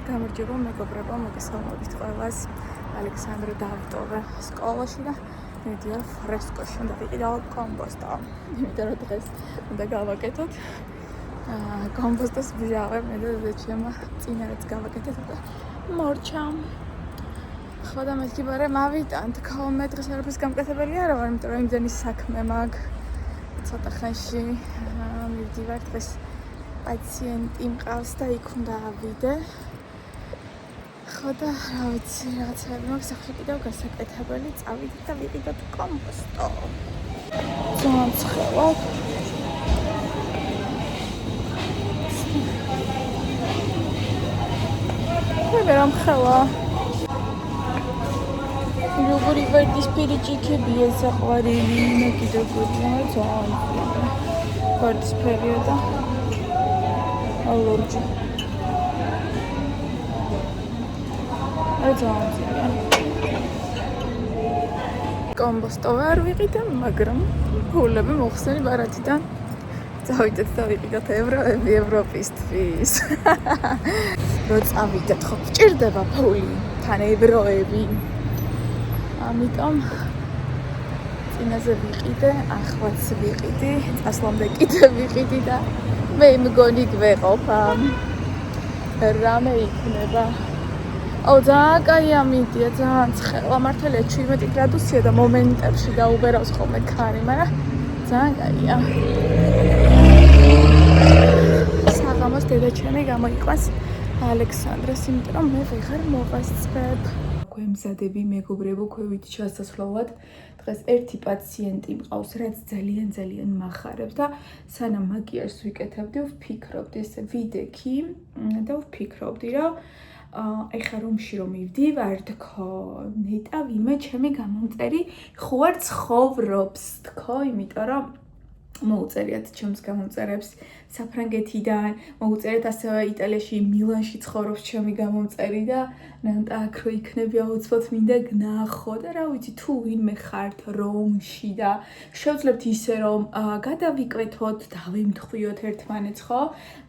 გამარჯობა მეგობრებო, მოგესალმებით ყველას. ალექსანდრე დავტოვე სკოლაში და მივდივარ ფრესკოში. უნდა ვიყიდავ კომპოსტო. იმიტომ რომ დღეს უნდა გავაკეთოთ კომპოსტოს ვირავებ, მე და დედაჩემმა წინარეც გავაკეთეთ და მორჩა. ხო და მეთქიბარე მავიტანთ მე დღეს არაფერს გამკეთებელი არ ვარ, იმიტომ რომ იმდენი საქმე მაქვს. ცოტა ხანში მივდივარ დღეს პაციენტი მყავს და იქ უნდა ავიდე. ხო და რა ვიცი, რაღაცები მაქვს ახლა კიდევ გასაკეთებელი, წავიდეთ და ვიყიდოთ კომპოსტო. ძალიან ცხელა. ვერამ ხელა. როგორი ვერდის პირიჭიქებია საყვარელი, მე კიდევ გულია ძალიან. ვერდის პერიოდა. ალერგი. ძალიან. კომპოსტო არ ვიყიდე, მაგრამ ფულები მოხსენი ბარათიდან. წავიდეთ და ვიყიდოთ ევროები ევროპისთვის. რო წავიდეთ, ხო გჭირდება ფული, თან ევროები. ამიტომ წინაზე ვიყიდე, ახლაც ვიყიდი, წასვლამდე კიდე ვიყიდი და მე მგონი გვეყოფა. რამე იქნება. ძალიან კაი ამიდია, ძალიან ცხელა, მართალია 17 გრადუსია და მომენტებში დაუბერავს ხოლმე ქარი, მაგრამ ძალიან კაია. საღამოს დედაჩემი გამოიყვანს ალექსანდრეს, იმიტომ რომ მე ვეღარ მოვასწრებ. გვემზადები მეგობრებო, ქვევით ჩასასვლელად. დღეს ერთი პაციენტი მყავს, რაც ძალიან მახარებს და სანამ მაკიაჟს ვიკეთებდი, ვფიქრობდი ესე ვიდექი და ვფიქრობდი, რომ ეხლა რომში რომ მივდივარ, თქო, ნეტა ვინმე ჩემი გამომწერი ხო არ ცხოვრობს, თქო, იმიტომ რომ მოუწერიათ ჩემს გამომწერებს საფრანგეთიდან, მოუწერიათ ასევე იტალიაში მილანში ცხოვრობს ჩემი გამომწერი და ნანტა აქ რო იქნები აუცილებლად მინდა გნახო და რა ვიცი თუ ვინმე ხართ რომში და შევძლებთ ისე რომ გადავიკვეთოთ, დავემთხვიოთ ერთმანეთს, ხო?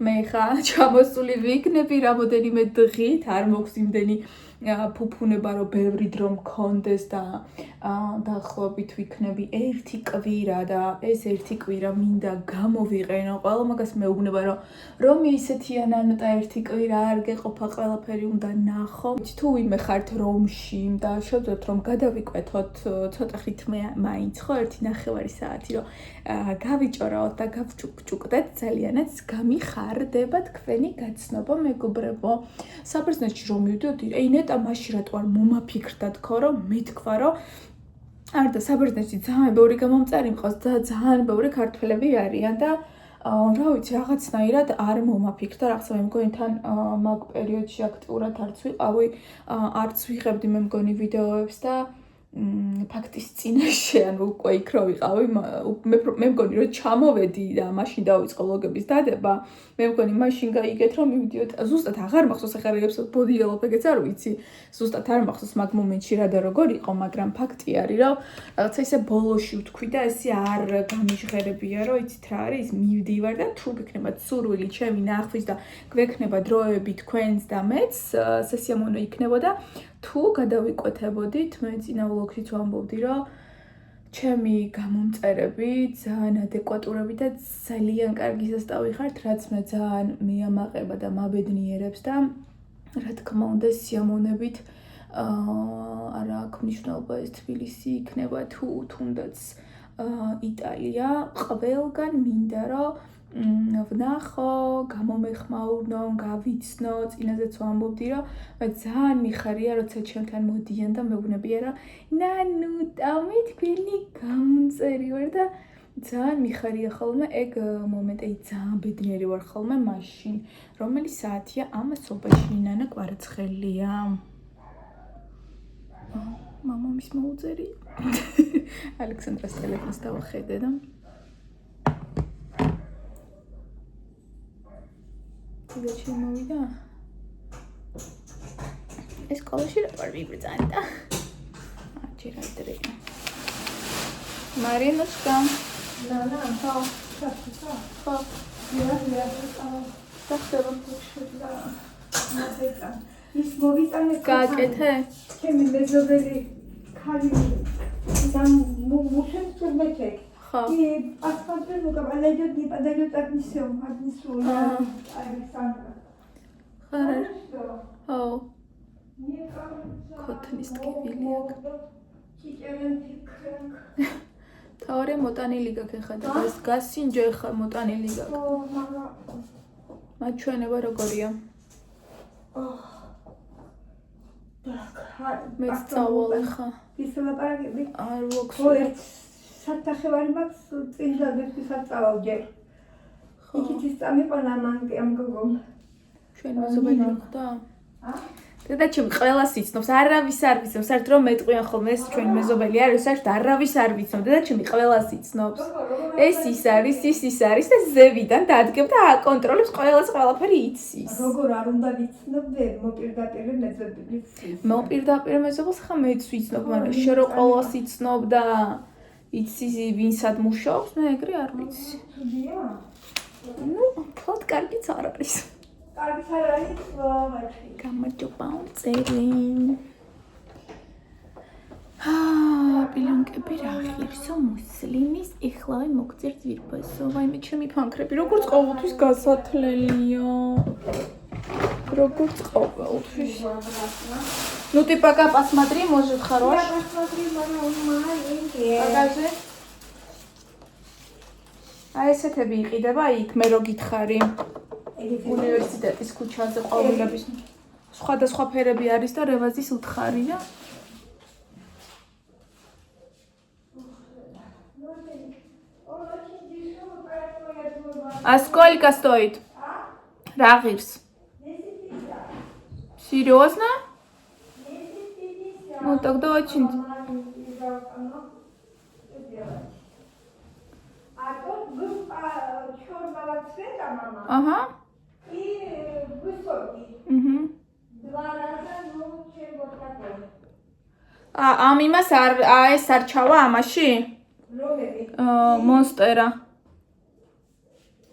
მე ხა ჩამოსული ვიქნები რამოდენიმე დღით, არ მოქვს იმდენი ფუფუნება რომ ბევრი დრო მქონდეს და დაახლოებით ვიქნები ერთი კვირა და ეს ერთი კვირა მინდა გამოვიყენო. ყველა მაგას მეუბნება რომ ისეთია ნანოტა ერთი კვირა არ გეყოფა, ყველაფერი უნდა ნახო. თუ ვინმე ხართ რომში და შევძლებთ რომ გადავიკვეთოთ ცოტა ხით მაინც, ხო, 1.5 საათი რომ გავიჭორაოთ და გავჭუკჭუკდეთ, ძალიანაც გამიხარდება თქვენი გაცნობა მეგობრებო. საბერძნეთში რომ მივდიოდი, ნეტა მაშინ რატო არ მომაფიქრდა თქო, რომ მეთქვა რომ არ და საბერძნეთში ძალიან ბევრი გამომწერი მყავს და ძალიან ბევრი ქართველები არიან და რა ვიცი, რაღაცნაირად არ მომაფიქრდა, რაღაცა მე მგონი თან მაგ პერიოდში აქტიურად არც ვიღებდი მე მგონი ვიდეოებს და ფაქტის წინაშე, ანუ უკვე იქ რო ვიყავი, მე მგონი რომ ჩამოვედი და მაშინ დავიწყო ვლოგების დადება, მე მგონი მაშინ გაიგეთ რომ მივიდიოთ, ზუსტად აღარ მახსოვს ახლა რეგებს ბოდიელობ ეგეც არ ვიცი, ზუსტად არ მახსოვს მაგ მომენტში რა და როგორ იყო, მაგრამ ფაქტი არის რომ რაღაცა ისე ბოლოში ვთქვი და ესე არ გამიჟღერებია რომ იცით რა არის, მივდივარ და თუ გექნებათ სურვილი ჩემი ნახვის და გვექნება დროები თქვენს და მეც, სასიამოვნო იქნებოდა თუ გადავიკვეთებოდით, მე წინა ვლოგშიც ვამბობდი, რომ ჩემი გამომწერები ძალიან ადეკვატურები და ძალიან კარგი სასწავლი ხართ, რაც მე ძალიან მეამაყება და მაბედნიერებს და რა თქმა უნდა სიამოვნებით არა აქვს მნიშვნელობა ეს თბილისი იქნება თუ თუნდაც იტალია, ყველგან მინდა რომ ვნახო, გამომეხმაურნო, გავიცნო, წინაზეც ვამბობდი, რომ მე ძალიან მიხარია, როცა ჩემთან მოდიან და მეუბნებიან, რომ ნანუტა, მე თქვენი გამომწერი ვარ და ძალიან მიხარია ხოლმე ეგ მომენტი, ძალიან ბედნიერი ვარ ხოლმე მაშინ, რომელი საათია ამასობაში, ნანა კვარაცხელია. მამამის მოუწერი. ალექსანდრას ტელეფონს დავახედე და და შემოვიდა. ეს სკოლაში რა ვარ ვიბრძანდა. აჭირა დრეა. მარინოშკა. ნანა, ხო. ხო. Я და ხდება ფუში და ის მოვიტანე გააკეთე? ჩემი მეზობელი ქალი მუშებს თურმეთე ხო. И посмотрю, ну как она идет, не подойдет, отнесем, отнесу. Я Александра. Хорошо. О. Мне кажется, Ქოთნის ტკივილი აქვს. Чичерен თავარი მოტანილი გაქვს ხა და გასინჯო ხა მოტანილი გაქვს. მაჩვენება როგორია? მე სწავლე ხა. ის ლაპარაკები არ ვოქს. სათახევარი მაქვს წინდა დეფისად წავავდე. იქით წამიყვანა ამ გოგომ. ჩვენ მეზობელი ხდა? დედაჩემ ყველას იცნობს, არავის არ ვიცნობს, საერთოდ რომ მეტყვიან ხოლმე ეს ჩვენ მეზობელი არის, საერთოდ არავის არ ვიცნობს, დედაჩემ ყველას იცნობს. ეს ის არის, ის არის და ზევიდან დადგება და აკონტროლებს ყველას ყველაფერი იცის. როგორ არ უნდა ვიცნობდე, მოპირდაპირ მეზობელს. მოპირდაპირ მეზობელს ხა მეც ვიცნობ, მაგრამ შე რო ყველას იცნობ და იცის ვინსად მუშაობს, მე ეგრე არ ვიცი. თუდია? ნუ, ფლოთ კარგიც არ არის. კარგიც არ არის, ვაჩი. გამარჯობა, წელი. პილანკები რა ღირსო მუსლიმის ეხლავე მოგწერ ძვირფასო. ვაიმე ჩემი ფანქრები, როგორც ყოველთვის გასათლელია. Როგორც ყოველთვის. Ну ты пока посмотри, может хорош. Я посмотри, он маленький. Покажи. ესეთები იყიდება იქ, მე რო გითხარი. უნივერსიტეტის ქუჩაზე ყვავილების სხვადასხვა ფერები არის და რევაზის უთხარია. А сколько стоит? Რა ღირს? Серьезно? Ну тогда очень. А тот был черного цвета, мама. Ага. И высокий. Угу. 2 раза, ну, чем вот такой. ამ იმას ეს არ ჩავა ამაში? რომელი? მონსტერა.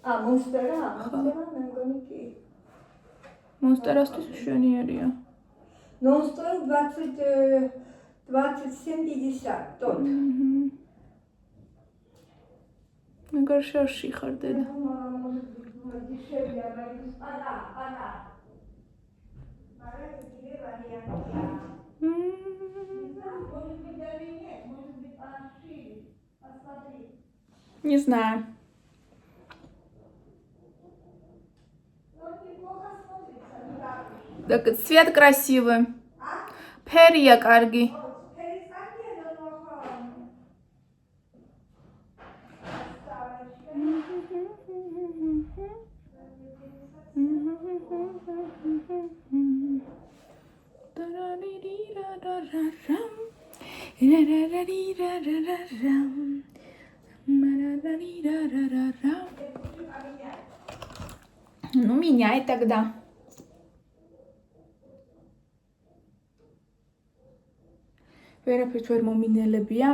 მონსტერა? მონსტერა მე მგონი კი. მონსტერასთვის მშვენიერია. Монстер 27-50 тот. Мегар шарში ხარ დედა. дешевле, она. Мария, тебе вариантия. Не знаю, может быть даже нет, может быть расширить. Посмотри. Не знаю. Ну, неплохо смотрится, не так уж. Так цвет красивый. Ферия карги. Ну, меняй тогда. ვერაფერს ვერ მომინელებია.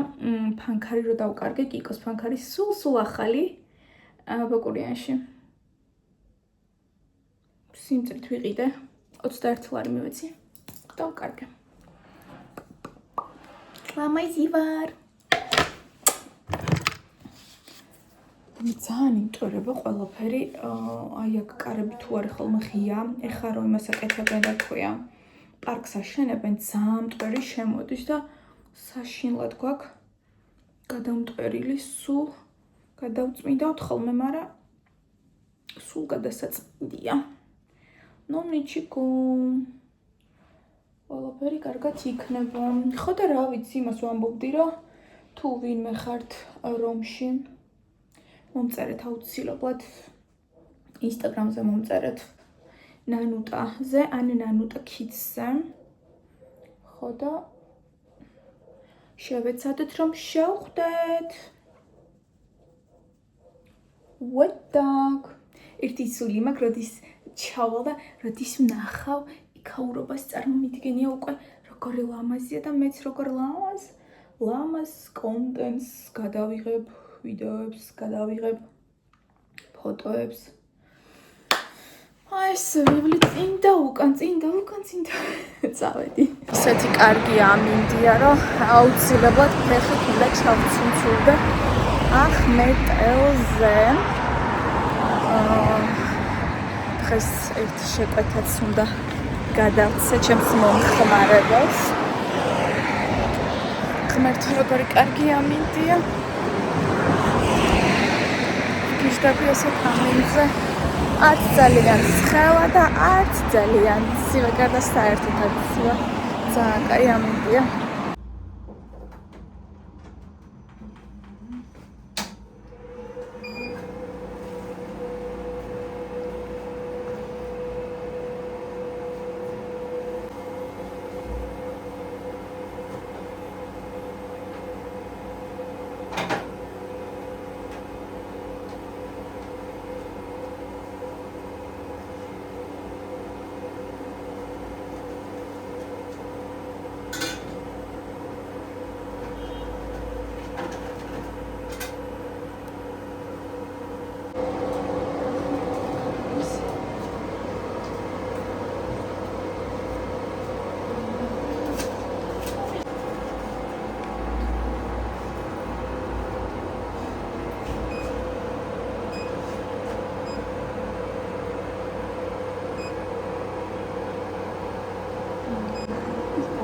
ფანქარი რო დავკარგე, კიკოს ფანქარი სულ ახალი ბაკურიანში. სიმწრით ვიყიდე. 21 ლარი მივეცი. დავკარგე. ლამაზი ვარ. ძალიან იმტვერება ყველაფერი. აი აქ კარები თუ არის ხოლმე ღია, ეხლა რომ იმას აკეთებენ და თქვია. პარკს აშენებენ, ძალიან მტვერი შემოდის და საშინლად გვაქვს გადამტვერილი, სულ გადავწმინდავთ ხოლმე, მაგრამ სულ გადასაწმინდია. Ну ничего. ყველაფერი კარგად იქნება. ხო და რა ვიცი, იმას ვამბობდი, რომ თუ ვინმე ხართ რომში, მომწერეთ აუცილებლად ინსტაგრამზე მომწერეთ ნანუტაზე, ან ნანუტა kids-ზე. ხო და შევეცადეთ რომ შევხვდეთ. What dog? ერთი სული მაქვს, როდის ჩავალ და როდის ვნახავ იქაურობას წარმომიდგენია უკვე როგორი ლამაზია და მეც როგორ ლამაზ კონტენტს გადავიღებ, ვიდეოებს გადავიღებ, ფოტოებს. აი ეს ვიბლი წინ და უკან წავედი. ისეთი კარგია ამინდია, რომ აუცილებლად ფეხი უნდა ჩავცუნცულდე ახმეტელზე. დღეს ერთი შეკვეთაც უნდა გადავცე ჩემს მომხმარებელს. ღმერთო როგორი კარგი ამინდია. გიჟდები ესე ამინდზე. არც ძალიან ცხელა და არც ძალიან ცივა, გარდა საერთოდ არც ცივა. ძალიან კაი ამინდია.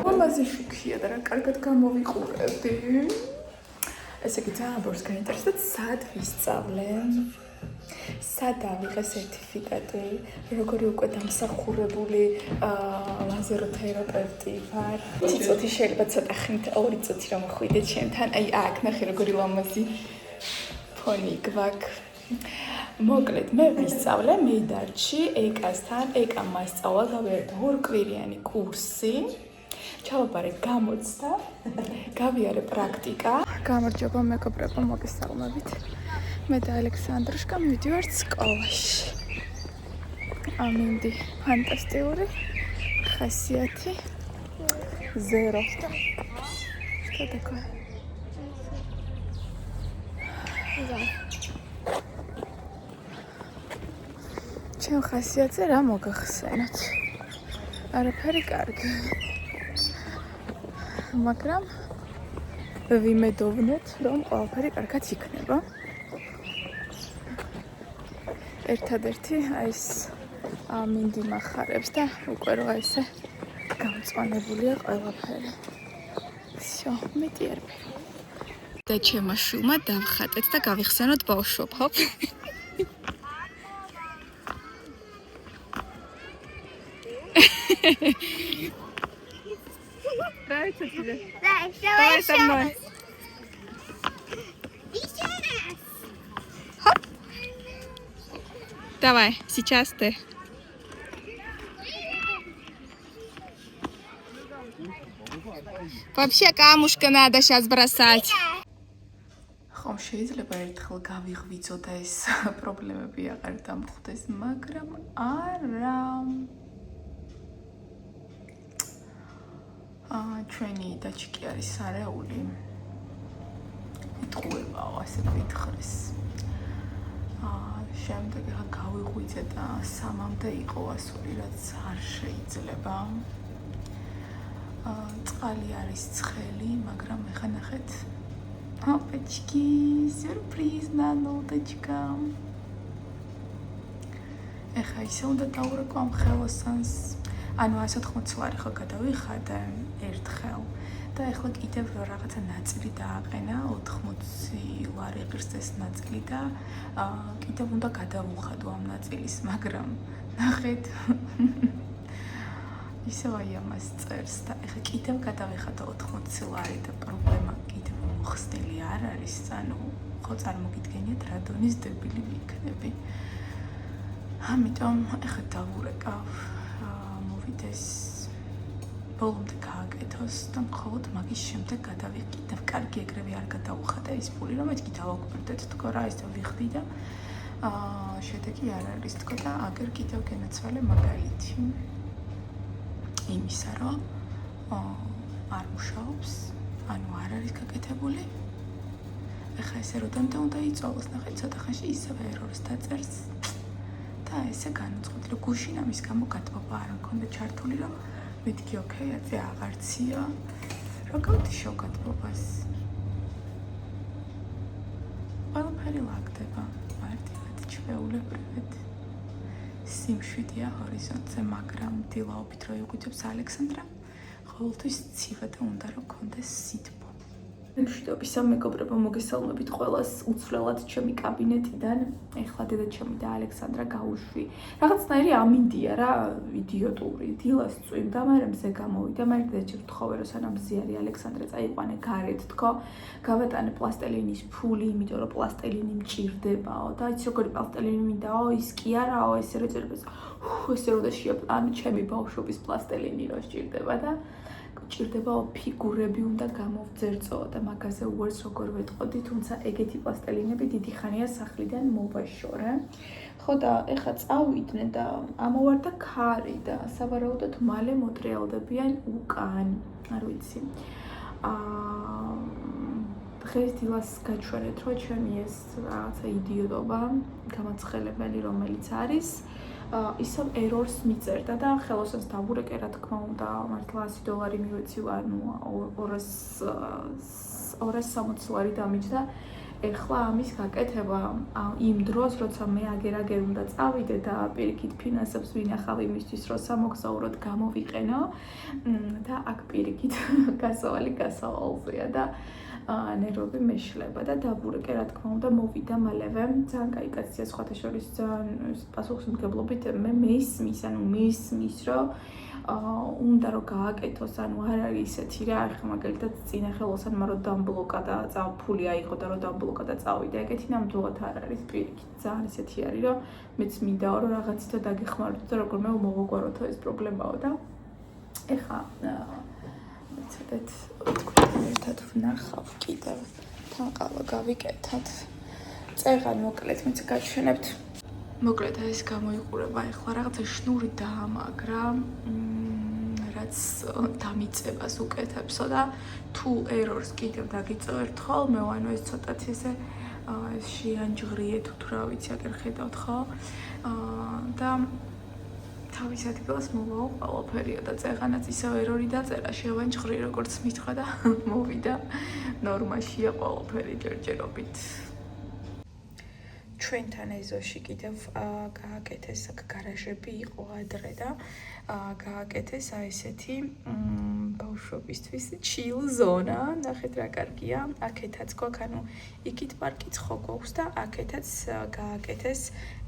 ყველაზე შუქია და რა კარგად გამოვიყურებდი. ესე იგი ძალიან ბევრს გაინტერესებთ სად ვისწავლე, სად ავიღე სერტიფიკატი, როგორი უკვე დამსახურებული ლაზეროთერაპევტი ვარ. წუთი შეიძლება ცოტა ხნით 2 წუთი რომ ხვიდე ჩემთან. აი აქ ნახე როგორი ლამაზი ფონი გვაქვს. მოკლედ მე ვისწავლე მედარჩი ეკასთან, ეკამ მასწავლა გავიარე 2 კვირიანი კურსი. ჩავაბარე გამოცდა, გავიარე პრაქტიკა. გამარჯობა მეგობრებო, მოგესალმებით. მე და ალექსანდრუშკა მივდივართ სკოლაში. ამინდი ფანტასტიკური, ხასიათი 0. Что такое? ჩემ ხასიათზე რა მოგახსენოთ? არაფერი კარგი. მაგრამ ვიმედოვნეთ, რომ ყველაფერი კარგად იქნება. ერთადერთი აი ეს ამინდი მახარებს და უკვე რა ესე გამწვანებულია ყველაფერი. всё, მეტი არ ვარ. და ჩემმა შვილმა დავხატეთ და გავიხსენოთ ბავშვობ, ხო? Нравится тебе? Да, Давай со мной. Хоп. Давай, сейчас ты. Вообще камушка надо сейчас бросать. ხომ შეიძლება ერთხელ გავიღვიძო და ეს პრობლემები აღარ დამხვდეს, მაგრამ არა. ჩვენი დაჩიკი არის სარეული. იტყუებაო, ასე ვითხრეს. შემდეგ ახლა გავიღვიძე და 3-მდე იყო ასული, რაც არ შეიძლება. წყალი არის ცხელი, მაგრამ ახლა ნახეთ. ოპეჩკი, სიურპრიზ ნანოდეჩკა. ახლა ისე უნდა დავურეკო ამ ხელოსანს. ანუ 180 ლარი ხო გადავიხადე ერთხელ და ახლა კიდევ რაღაცა ნაწილი დააყენა 80 ლარი ღირს ეს ნაწილი და კიდევ უნდა გადავუხადო ამ ნაწილის, მაგრამ ნახეთ ისევ აი ამას წერს და ახლა კიდევ გადავიხადო 80 ლარი და პრობლემა კიდევ მოხსნილი არ არის, ანუ ხო წარმოგიდგენიათ რა დონის დებილი ვიქნები. ამიტომ ახლა დავურეკავ ეს ბოლომდე გააკეთოს და მხოლოდ მაგის შემდეგ გადავიყიდებ. კარგი ეგრევე არ გადავუხადე ის ფული, რომ მეთქი დავაკვირდეთ თქო რა ის და ვიხდი და შედეგი არ არის თქო და აგერ კიდევ გენაცვალე მაგალითი იმისა, რომ არ მუშაობს, ანუ არ არის გაკეთებული. ახლა ესე როდემდე უნდა იწოვოს, ნახეთ ცოტა ხანში ისევ ერორს დაწერს. და ესე განუწყვეტ რომ გუშინ ამის გამო გატყობა არ მქონდა ჩართული რომ მეთქი ოკეი აწე აღარცია რა გავთიშო გატყობას ყველაფერი ლაგდება მარტივად ჩვეულებრივად სიმშვიდეა ჰორიზონტზე მაგრამ დილაობით რო იყვიტებს ალექსანდრა ყოველთვის ცივა და უნდა რომ გქონდეს სითბო მშვიდობისა მეგობრებო მოგესალმებით ყველას უცვლელად ჩემი კაბინეტიდან ეხლა დედაჩემი და ალექსანდრა გავუშვი რაღაცნაირი ამინდია რა იდიოტური დილას წვიმდა მაგრამ მზე გამოვიდა მაგრამ დედაჩემს ვთხოვე რომ სანამ მზე არის ალექსანდრა წაიყვანე გარეთ თქო გავატანე პლასტელინის ფული იმიტომ რომ პლასტელინი მჭირდებაო და იცი როგორი პლასტელინი მინდაო ის კი არაო ესე რომ წერებს ესე რომ და შეაპლანო ჩემი ბავშვობის პლასტელინი რო სჭირდება და ჭირდებაო ფიგურები უნდა გამოვძერწო და მაგაზე უერს როგორ ვეტყოდი თუმცა ეგეთი პლასტელინები დიდი ხანია სახლიდან მოვაშორე ხო და ეხა წავიდნენ და ამოვარდა ქარი და სავარაუდოდ მალე მოტრიალდებიან უკან არ ვიცი დღეს დილას გაჩვენეთ რომ ჩემი ეს რაღაცა იდიოტობა გამაცხელებელი რომელიც არის ისევ errors მიწერდა და ხელოსანს დავურეკე რა თქმა უნდა მართლა $100 მივეცი ანუ 260 დამიჯდა ეხლა ამის გაკეთება იმ დროს როცა მე აგერ უნდა წავიდე და პირიქით ფინანსებს ვინახავ იმისთვის რომ სამოგზაუროდ გამოვიყენო და აქ პირიქით გასავალი გასავალზეა და ნერვები მეშლება და დავურეკე რა თქმა უნდა მოვიდა მალევე ძალიან კაი კაცია სხვათა შორის ძალიან პასუხისმგებლობით მე მესმის რომ უნდა რომ გააკეთოს ანუ არ არის ისეთი რა ახლა მაგალითად წინა ხელოსანმა რომ დამბლოკა და ფული აიღო და რომ დამბლოკა და წავიდა ეგეთი ნამდვილად არ არის პირიქით ძალიან ისეთი არის რომ მეც მინდაო რომ რაღაცითო დაგეხმაროთ და როგორმე მოვაგვაროთო ეს პრობლემაო და ეხა ცოტათ თქვენ ერთად ვნახავ კიდევ თან ყავა გავიკეთოთ წეღან მოკლედ მეც გაჩვენებთ მოკლედ ეს გამოიყურება ეხლა რაღაცა შნური დაამაგრა რაც დამიწებას უკეთებსო და თუ errors კიდევ დაგიწევ ერთხელ მე ვანო ეს ცოტათ ესე ეს შეანჯღრიეთ თუ რა ვიცი აგერ ხედავთ ხო და თავის ადგილას მოვაო ყველაფერია და წეღანაც ისევ ერორი დაწერა შევანჯღრი როგორც მითხრა და მოვიდა ნორმაშია ყველაფერი ჯერჯერობით ჩვენთან ეზოში კიდევ გააკეთეს აქ გარაჟები იყო ადრე და გააკეთეს აი ესეთი ბავშვებისთვის chill ზონა ნახეთ რა კარგია აქეთაც გვაქვს ანუ იქით პარკიც ხო გვაქვს და აქეთაც გააკეთეს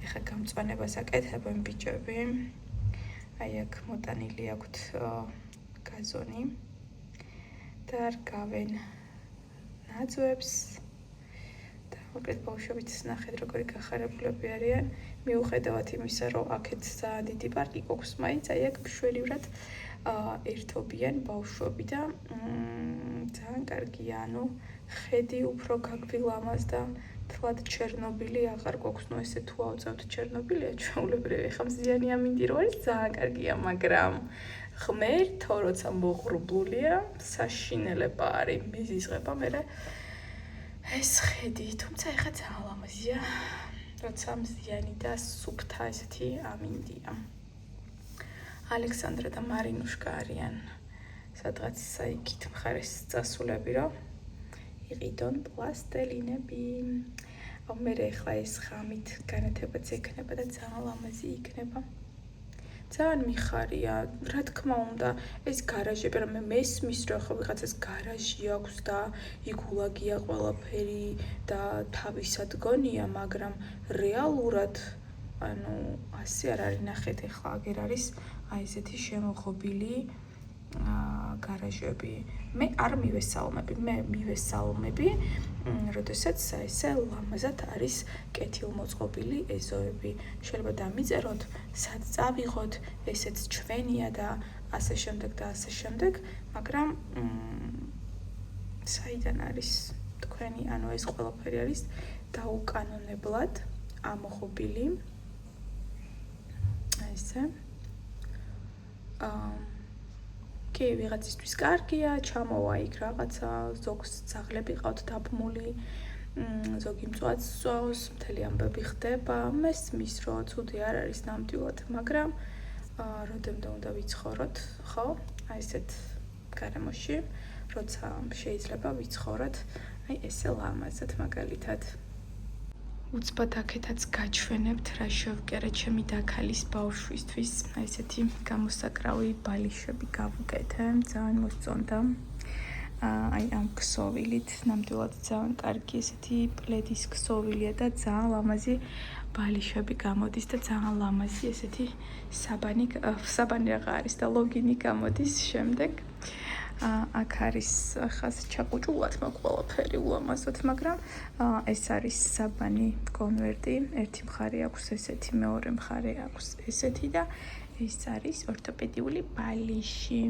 ეხა გამწვანებას აკეთებენ ბიჭები აი აქ მოტანილი აქვთ გაზონი და რგავენ ნაძვებს და მოკლედ ბავშვებიც ნახეთ როგორი გახარებულები არიან მიუხედავად იმისა რომ აქეთ ძალიან დიდი პარკი გვაქვს მაინც აი აქ მშვენივრად ერთობიან ბავშვები და ძალიან კარგია ანუ ხედი უფრო გაგვილამაზ და თლად ჩერნობილი აღარ გვაქვს ნუ ესე თუ ავწევთ ჩერნობილია ჩვეულებრივი ხა მზიანი ამინდი რო არის ძალიან კარგია მაგრამ ღმერთო როცა მოღრუბლულია საშინელება არის მეზიზღება მე ეს ხედი თუმცა ეხა ძალიან ლამაზია როცა მზიანი და სუფთა ესეთი ამინდია ალექსანდრა და მარინუშკა არიან სადღაც საიქით მხარეს წასულები რომ იყიდონ პლასტელინები მე ეხლა ეს ღამით განათებაც ექნება და ძალიან ლამაზი იქნება ძალიან მიხარია რა თქმა უნდა ეს გარაჟები რომ მე მესმის რომ ხო ვიღაცას გარაჟი აქვს და იგულაგია ყველაფერი და თავისად გონია მაგრამ რეალურად ანუ ასე არ არის ნახეთ ეხლა აგერ არის აი ესეთი შემოღობილი გარაჟები მე არ მივესალმები მე მივესალმები როდესაც ესე ლამაზად არის კეთილმოწყობილი ეზოები შეიძლება დამიწეროთ სად წავიღოთ ესეც ჩვენია და ასე შემდეგ და ასე შემდეგ მაგრამ საიდან არის თქვენი ანუ ეს ყველაფერი არის დაუკანონებლად ამოღობილი ესე კი ვიღაცისთვის კარგია ჩამოვა იქ რაღაცა ზოგს ძაღლები ყავთ დაბმული ზოგი მწვაძ სწავს, მთელი ამბები ხდება, მესმის, რომ ცუდი არ არის ნამდვილად, მაგრამ როდემდე უნდა ვიცხოვროთ, ხო? აი ესეთ გარემოში, როცა შეიძლება ვიცხოვროთ, აი ესე ლამაზად მაგალითად. უცბად აქეთაც გაჩვენებთ, რა შევკერე ჩემი დაქალის ბავშვისთვის, აი ესეთი გამოსაკრავი ბალიშები გავუკეთე, ძალიან მოსწონდა. აი ამ ქსოვილით, ნამდვილად ძალიან კარგი ესეთი პლედის ქსოვილია და ძალიან ლამაზი ბალიშები გამოდის და ძალიან ლამაზი ესეთი საბანი რაღა არის და ლოგინი გამოდის შემდეგ. აქ არის ხას ჩაკუჭულად მაგ ყველაფერი ულამაზოდ, მაგრამ ეს არის საბანი კონვერტი, ერთი მხარე აქვს ესეთი, მეორე მხარე აქვს ესეთი და ეს არის ორთოპედიული ბალიში.